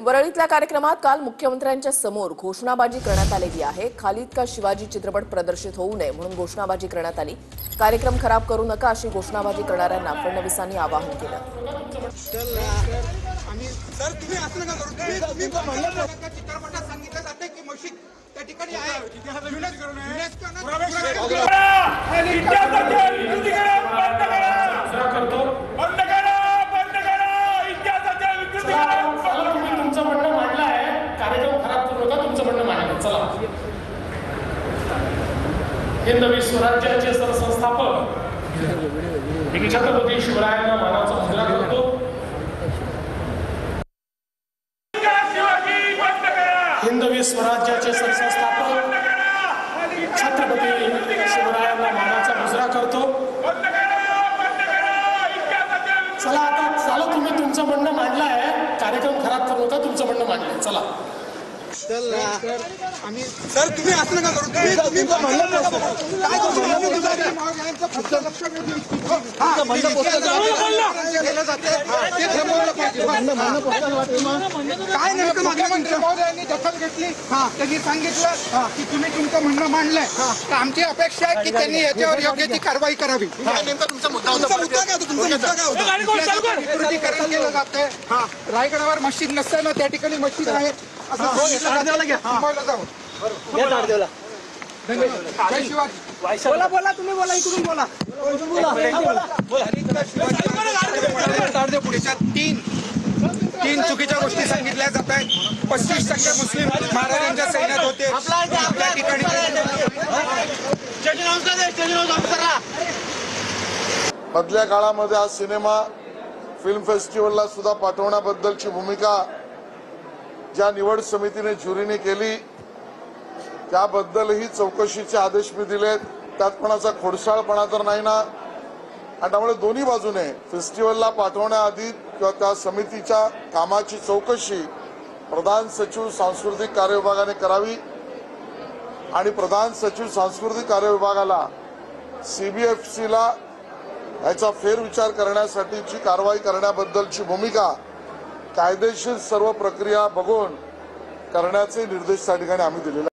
वरळीतल्या कार्यक्रमात काल मुख्यमंत्र्यांच्या समोर घोषणाबाजी करण्यात आलेली आहे। खालीद का शिवाजी चित्रपट प्रदर्शित होऊ नये म्हणून घोषणाबाजी करण्यात आली। कार्यक्रम खराब करू नका अशी घोषणाबाजी करणाऱ्यांना फडणवीसांनी आवाहन केलं। हिंदवी स्वराज्याचे सरसंस्थापक छत्रपती शिवरायांना मानाचा मुजरा करतो। हिंदवी स्वराज्याचे सरसंस्थापक छत्रपती शिवरायांना मानाचा मुजरा करतो। चला आता चालू, तुम्ही तुमचं म्हणणं मांडलं आहे, कार्यक्रम खराब करू नका, तुमचं म्हणणं मांडलंय, चला। सर तुम्ही असं नका करू, तुम्ही काय नेमकं मुख्यमंत्री महोदयांनी दखल घेतली, त्यांनी सांगितलं की तुम्ही तुमचं म्हणणं मांडलंय, तर आमची अपेक्षा आहे की त्यांनी याच्यावर योग्य ती कारवाई करावी। तुमचा मुद्दा काय होता? विकृतीकरण केलं जातंय, रायगडावर मस्जिद नसताना त्या ठिकाणी मस्जिद आहे बोला तुम्ही बोला, इकडून बोला। पुढच्या तीन चुकीच्या गोष्टी सांगितल्या जात आहेत। 35% मुस्लिम महाराजांच्या सैन्यात होते, त्या ठिकाणी मधल्या काळामध्ये हा सिनेमा फिल्म फेस्टिवलला सुद्धा पाठवण्याबद्दलची भूमिका ज्या निवड समितीने ज्युरीने केली त्याबद्दलही चौकशीचे आदेश मी दिलेत। त्यात कोणाचा खोडसाळपणा तर नाही ना, आणि त्यामुळे दोन्ही बाजूने फेस्टिवलला पाठवण्याआधी किंवा त्या समितीच्या कामाची चौकशी प्रधान सचिव सांस्कृतिक कार्य विभागाने करावी आणि प्रधान सचिव सांस्कृतिक कार्य विभागाला सीबीएफसीला याचा फेरविचार करण्यासाठीची कारवाई करण्याबद्दलची भूमिका कायदेशीर सर्व प्रक्रिया बघून करण्याचे निर्देश त्या ठिकाणी आम्ही दिलेले